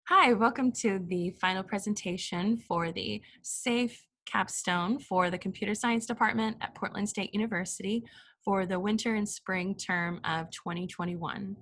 Hi, welcome to the final presentation for the SAFE Capstone for the Computer Science Department at Portland State University for the winter and spring term of 2021.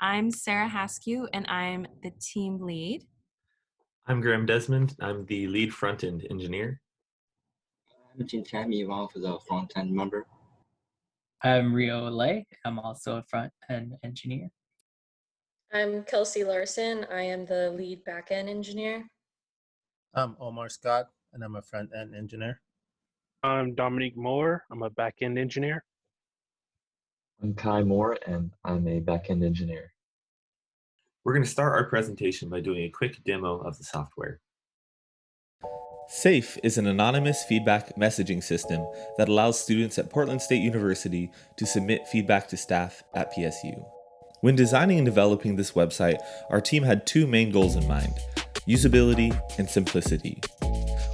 I'm Sarah Haskew and I'm the team lead. I'm Desmond. I'm the lead front-end engineer. I'm Jinqian, one of the front-end member. I'm Rio Lei. I'm also a front-end engineer. I'm Kelsey Larson. I am the lead backend engineer. I'm Omar Scott, and I'm a front-end engineer. I'm Dominique Moore. I'm a back-end engineer. I'm Kai Moore, and I'm a back-end engineer. We're going to start our presentation by doing a quick demo of the software. SAFE is an anonymous feedback messaging system that allows students at Portland State University to submit feedback to staff at PSU. When designing and developing this website, our team had two main goals in mind: usability and simplicity.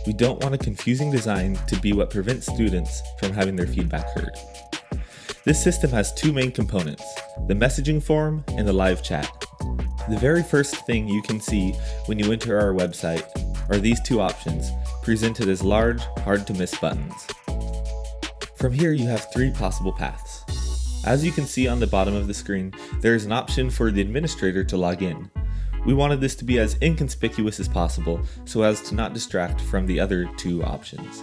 We don't want a confusing design to be what prevents students from having their feedback heard. This system has two main components: the messaging form and the live chat. The very first thing you can see when you enter our website are these two options, presented as large, hard-to-miss buttons. From here, you have three possible paths. As you can see on the bottom of the screen, there is an option for the administrator to log in. We wanted this to be as inconspicuous as possible so as to not distract from the other two options.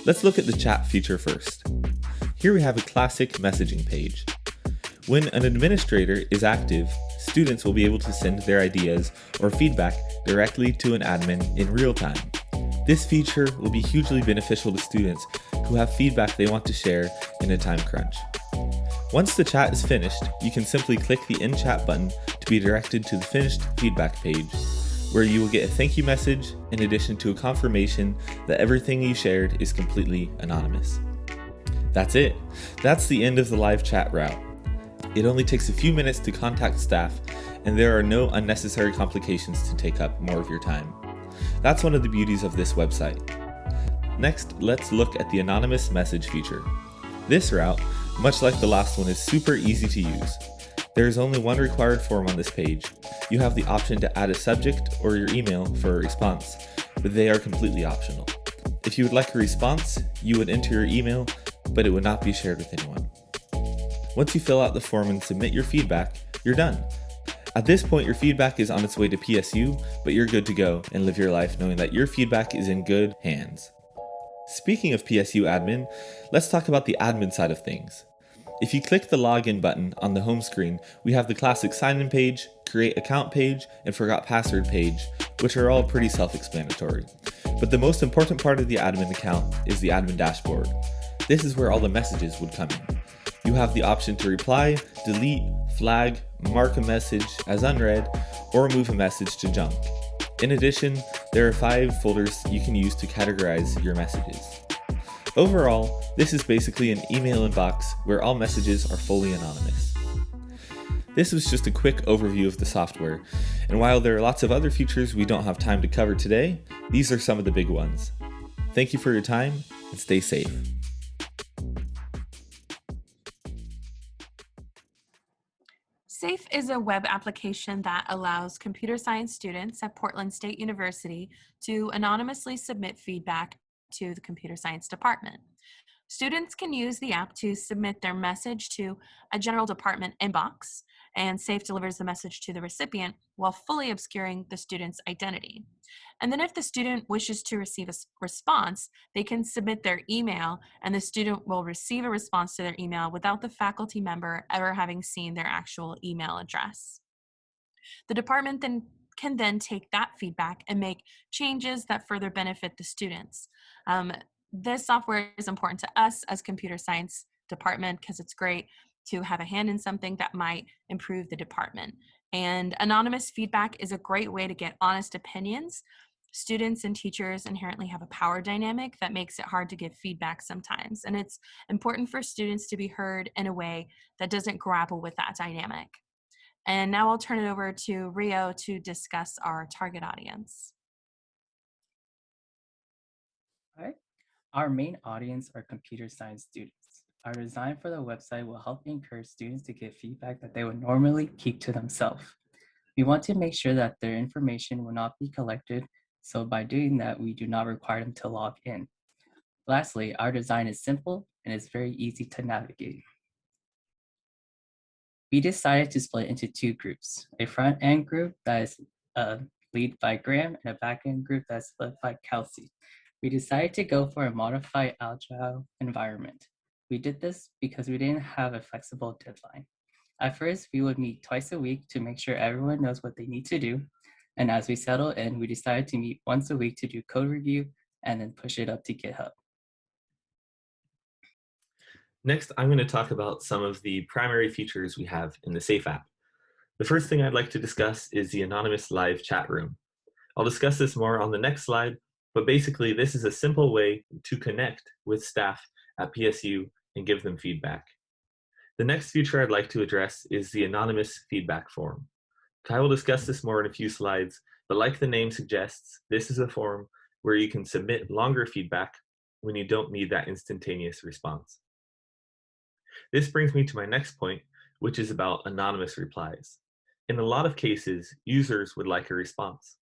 Let's look at the chat feature first. Here we have a classic messaging page. When an administrator is active, students will be able to send their ideas or feedback directly to an admin in real time. This feature will be hugely beneficial to students who have feedback they want to share in a time crunch. Once the chat is finished, you can simply click the End Chat button to be directed to the finished feedback page, where you will get a thank you message in addition to a confirmation that everything you shared is completely anonymous. That's it. That's the end of the live chat route. It only takes a few minutes to contact staff, and there are no unnecessary complications to take up more of your time. That's one of the beauties of this website. Next, let's look at the anonymous message feature. This route, much like the last one, is super easy to use. There is only one required form on this page. You have the option to add a subject or your email for a response, but they are completely optional. If you would like a response, you would enter your email, but it would not be shared with anyone. Once you fill out the form and submit your feedback, you're done. At this point, your feedback is on its way to PSU, but you're good to go and live your life knowing that your feedback is in good hands. Speaking of PSU admin, let's talk about the admin side of things. If you click the login button on the home screen, we have the classic sign-in page, create account page, and forgot password page, which are all pretty self-explanatory. But the most important part of the admin account is the admin dashboard. This is where all the messages would come in. You have the option to reply, delete, flag, mark a message as unread, or move a message to junk. In addition, there are 5 folders you can use to categorize your messages. Overall, this is basically an email inbox where all messages are fully anonymous. This was just a quick overview of the software, and while there are lots of other features we don't have time to cover today, these are some of the big ones. Thank you for your time, and stay safe. SAFE is a web application that allows computer science students at Portland State University to anonymously submit feedback to the computer science department. Students can use the app to submit their message to a general department inbox, and SAFE delivers the message to the recipient while fully obscuring the student's identity. And then if the student wishes to receive a response, they can submit their email, and the student will receive a response to their email without the faculty member ever having seen their actual email address. The department can then take that feedback and make changes that further benefit the students. This software is important to us as computer science department because it's great to have a hand in something that might improve the department. And anonymous feedback is a great way to get honest opinions. Students and teachers inherently have a power dynamic that makes it hard to give feedback sometimes. And it's important for students to be heard in a way that doesn't grapple with that dynamic. And now I'll turn it over to Rio to discuss our target audience. All right. Our main audience are computer science students. Our design for the website will help encourage students to give feedback that they would normally keep to themselves. We want to make sure that their information will not be collected, so by doing that, we do not require them to log in. Lastly, our design is simple and is very easy to navigate. We decided to split into two groups, a front-end group that is led by Graham and a back-end group that's led by Kelsey. We decided to go for a modified agile environment. We did this because we didn't have a flexible deadline. At first, we would meet twice a week to make sure everyone knows what they need to do. And as we settle in, we decided to meet once a week to do code review and then push it up to GitHub. Next, I'm going to talk about some of the primary features we have in the Safe app. The first thing I'd like to discuss is the anonymous live chat room. I'll discuss this more on the next slide, but basically this is a simple way to connect with staff at PSU and give them feedback. The next feature I'd like to address is the anonymous feedback form. Kai will discuss this more in a few slides, but like the name suggests, this is a form where you can submit longer feedback when you don't need that instantaneous response. This brings me to my next point, which is about anonymous replies. In a lot of cases, users would like a response.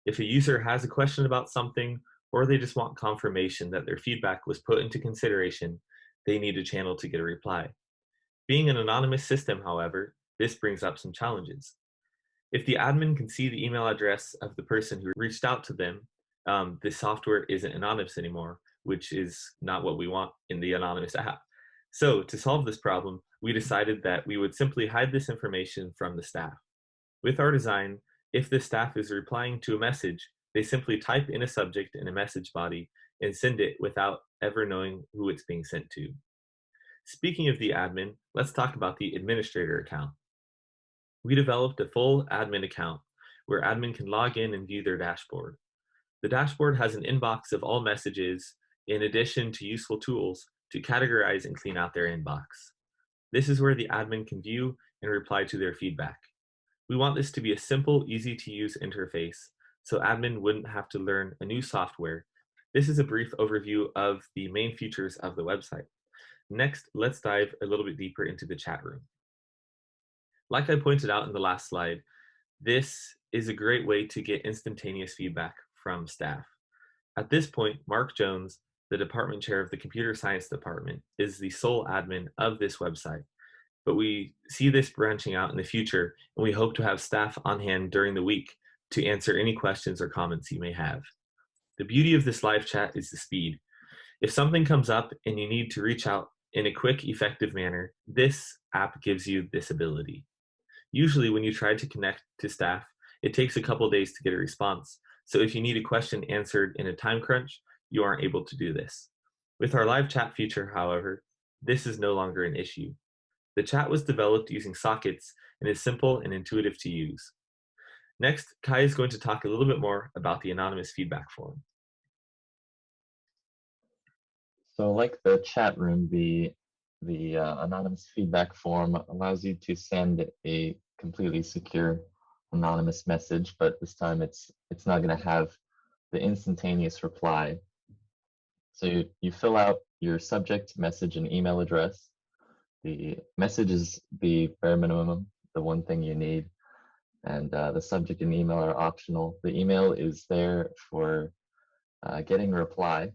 If a user has a question about something, or they just want confirmation that their feedback was put into consideration, they need a channel to get a reply. Being an anonymous system, however, this brings up some challenges. If the admin can see the email address of the person who reached out to them, the software isn't anonymous anymore, which is not what we want in the anonymous app. So to solve this problem, we decided that we would simply hide this information from the staff. With our design, if the staff is replying to a message, they simply type in a subject and a message body and send it without ever knowing who it's being sent to. Speaking of the admin, let's talk about the administrator account. We developed a full admin account where admin can log in and view their dashboard. The dashboard has an inbox of all messages in addition to useful tools to categorize and clean out their inbox. This is where the admin can view and reply to their feedback. We want this to be a simple, easy to use interface so admin wouldn't have to learn a new software. This is a brief overview of the main features of the website. Next, let's dive a little bit deeper into the chat room. Like I pointed out in the last slide, this is a great way to get instantaneous feedback from staff. At this point, Mark Jones, the department chair of the computer science department, is the sole admin of this website. But we see this branching out in the future, and we hope to have staff on hand during the week to answer any questions or comments you may have. The beauty of this live chat is the speed. If something comes up and you need to reach out in a quick, effective manner, this app gives you this ability. Usually when you try to connect to staff, it takes a couple days to get a response. So if you need a question answered in a time crunch, you aren't able to do this. With our live chat feature, however, this is no longer an issue. The chat was developed using sockets and is simple and intuitive to use. Next, Kai is going to talk a little bit more about the anonymous feedback form. So like the chat room, the anonymous feedback form allows you to send a completely secure anonymous message, but this time it's not going to have the instantaneous reply. So you fill out your subject, message, and email address. The message is the bare minimum, the one thing you need, and the subject and email are optional. The email is there for getting a reply,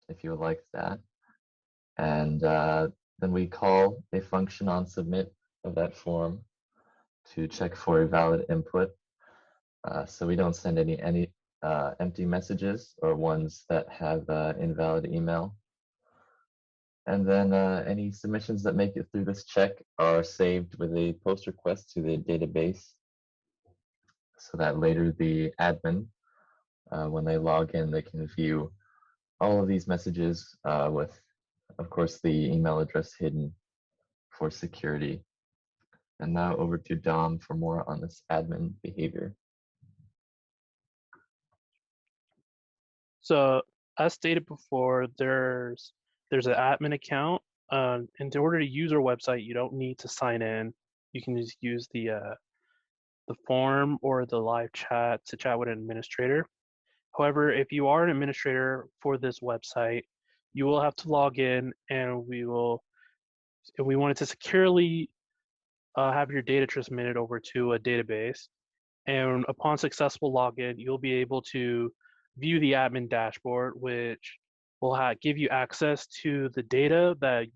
if you would like that. And then we call a function on submit of that form to check for a valid input. So we don't send any empty messages or ones that have invalid email. And then any submissions that make it through this check are saved with a post request to the database so that later the admin, when they log in, they can view all of these messages with, of course, the email address hidden for security. And now over to Dom for more on this admin behavior. So as stated before, there's an admin account. And in order to use our website, you don't need to sign in. You can just use the form or the live chat to chat with an administrator. However, if you are an administrator for this website, you will have to log in, and if we wanted to securely have your data transmitted over to a database, And upon successful login, you'll be able to view the admin dashboard, which will give you access to the data that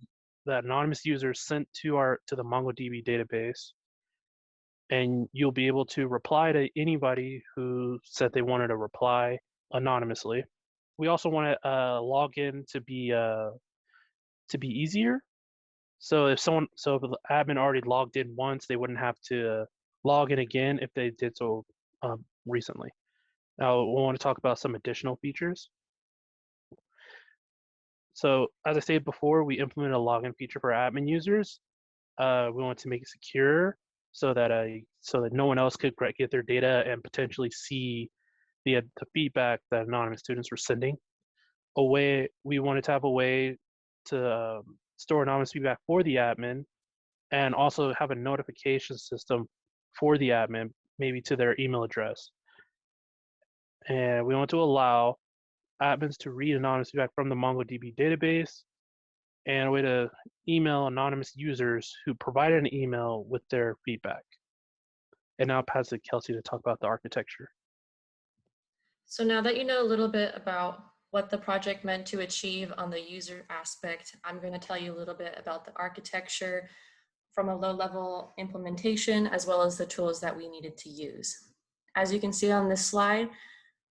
anonymous users sent to the MongoDB database. And you'll be able to reply to anybody who said they wanted to reply anonymously. We also want login to be easier. So if the admin already logged in once, they wouldn't have to log in again if they did so recently. Now we want to talk about some additional features. So as I stated before, we implemented a login feature for admin users. We want to make it secure so that no one else could get their data and potentially see the feedback that anonymous students were sending. We wanted to have a way to store anonymous feedback for the admin, and also have a notification system for the admin, maybe to their email address. And we want to allow admins to read anonymous feedback from the MongoDB database, and a way to email anonymous users who provided an email with their feedback. And now I'll pass it to Kelsey to talk about the architecture. So now that you know a little bit about what the project meant to achieve on the user aspect, I'm going to tell you a little bit about the architecture from a low-level implementation, as well as the tools that we needed to use. As you can see on this slide,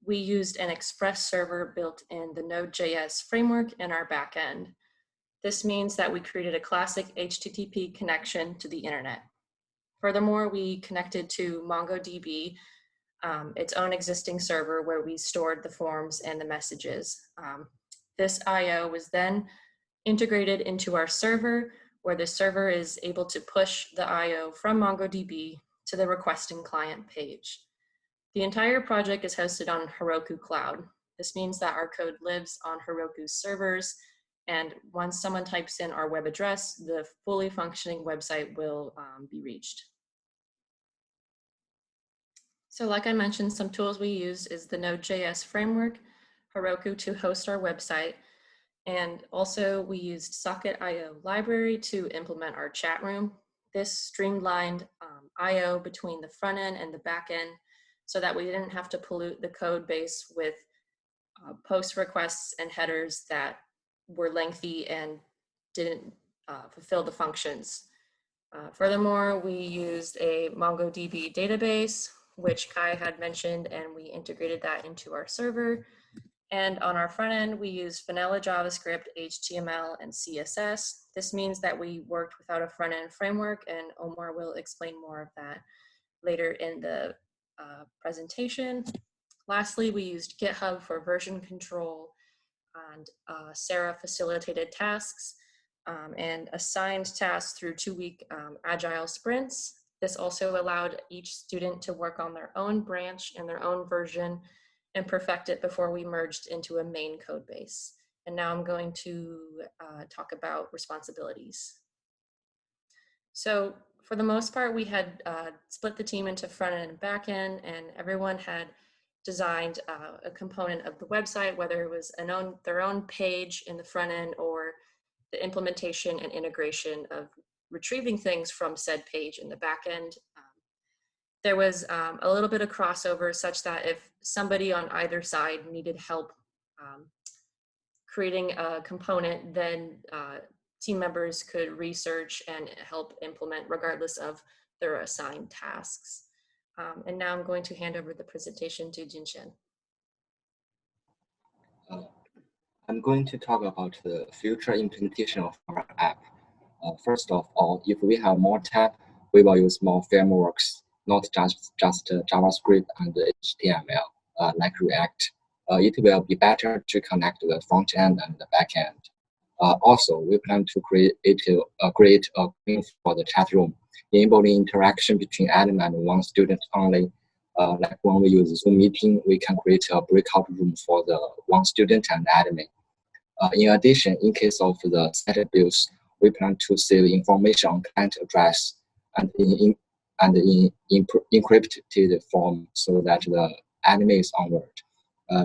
we used an express server built in the Node.js framework in our backend. This means that we created a classic HTTP connection to the internet. Furthermore, we connected to MongoDB, its own existing server where we stored the forms and the messages. This IO was then integrated into our server, where the server is able to push the IO from MongoDB to the requesting client page. The entire project is hosted on Heroku Cloud. This means that our code lives on Heroku's servers, and once someone types in our web address, the fully functioning website will be reached. So like I mentioned, some tools we use is the Node.js framework, Heroku to host our website, and also we used Socket.io library to implement our chat room. This streamlined IO between the front end and the back end so that we didn't have to pollute the code base with post requests and headers that were lengthy and didn't fulfill the functions. Furthermore, we used a MongoDB database, which Kai had mentioned, and we integrated that into our server. And on our front end, we used vanilla JavaScript, HTML, and CSS. This means that we worked without a front end framework, and Omar will explain more of that later in the presentation. Lastly, we used GitHub for version control, and Sarah facilitated tasks and assigned tasks through 2-week agile sprints. This also allowed each student to work on their own branch and their own version and perfect it before we merged into a main code base. And now I'm going to talk about responsibilities. So for the most part, we had split the team into front end and back end, and everyone had designed a component of the website, whether it was their own page in the front end or the implementation and integration of retrieving things from said page in the back end. There was a little bit of crossover such that if somebody on either side needed help creating a component, then team members could research and help implement regardless of their assigned tasks. And now I'm going to hand over the presentation to Jinqian. I'm going to talk about the future implementation of our app. First of all, if we have more tabs, we will use more frameworks, not just JavaScript and HTML like React. It will be better to connect the front end and the back end. Also, we plan to create a thing for the chat room, enabling interaction between admin and one student only. Like when we use Zoom meeting, we can create a breakout room for the one student and admin. In addition, in case of the site abuse, we plan to save information on client address and in encrypted form so that the admin is onward.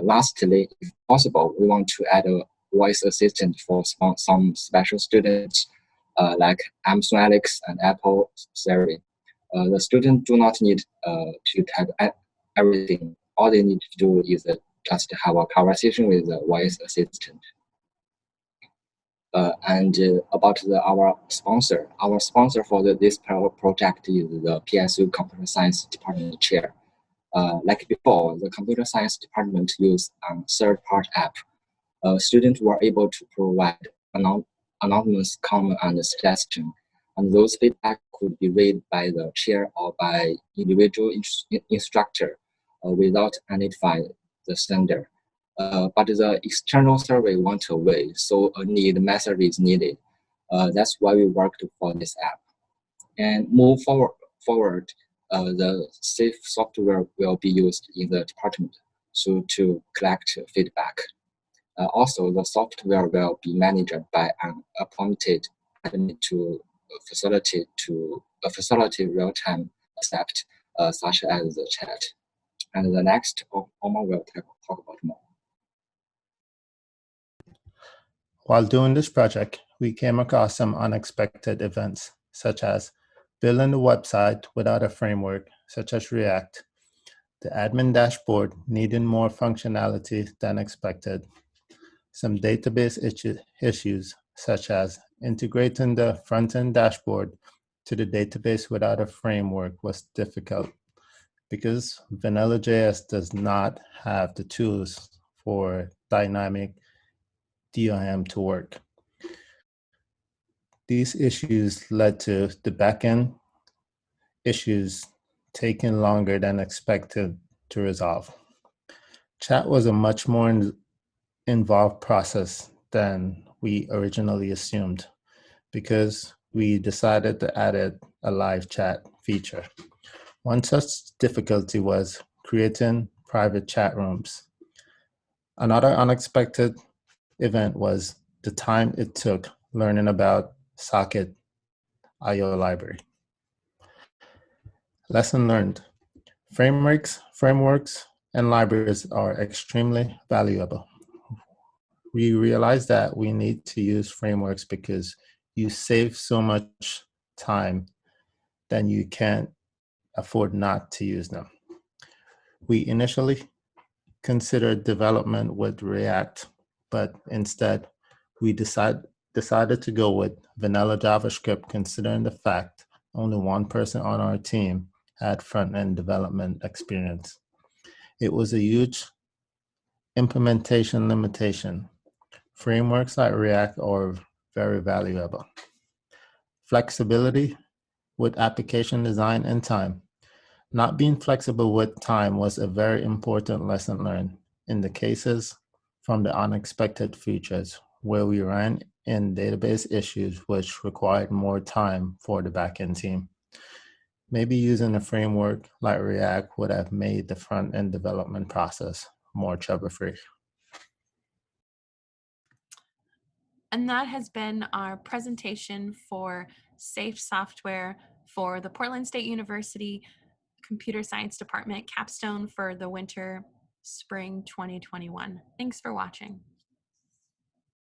Lastly, if possible, we want to add a voice assistant for some special students like Amazon Alex and Apple Siri. The students do not need to type everything. All they need to do is just have a conversation with the voice assistant. About our sponsor for this project is the PSU Computer Science Department chair. Like before, the computer science department used a third-party app. Students were able to provide anonymous comment and suggestion, and those feedback could be read by the chair or by individual instructor without identifying the sender. But the external survey went away, so a need method is needed. That's why we worked for this app. And move forward, the safe software will be used in the department to collect feedback. Also, the software will be managed by an appointed admin to facilitate real-time accept, such as the chat. And the next, Omar will talk about more. While doing this project, we came across some unexpected events, such as building the website without a framework, such as React, the admin dashboard needing more functionality than expected, some database issues, such as integrating the front-end dashboard to the database without a framework was difficult because Vanilla.js does not have the tools for dynamic DOM to work. These issues led to the backend issues taking longer than expected to resolve. Chat was a much more involved process than we originally assumed because we decided to add a live chat feature. One such difficulty was creating private chat rooms. Another unexpected event was the time it took learning about Socket IO library. Lesson learned. Frameworks, and libraries are extremely valuable. We realized that we need to use frameworks because you save so much time that you can't afford not to use them. We initially considered development with React, but instead we decided to go with vanilla JavaScript, considering the fact only one person on our team had front-end development experience. It was a huge implementation limitation. Frameworks like React are very valuable. Flexibility with application design and time. Not being flexible with time was a very important lesson learned in the cases from the unexpected features where we ran in database issues which required more time for the backend team. Maybe using a framework like React would have made the front-end development process more trouble-free. And that has been our presentation for safe software for the Portland State University Computer Science Department Capstone for the Winter/Spring 2021. Thanks for watching.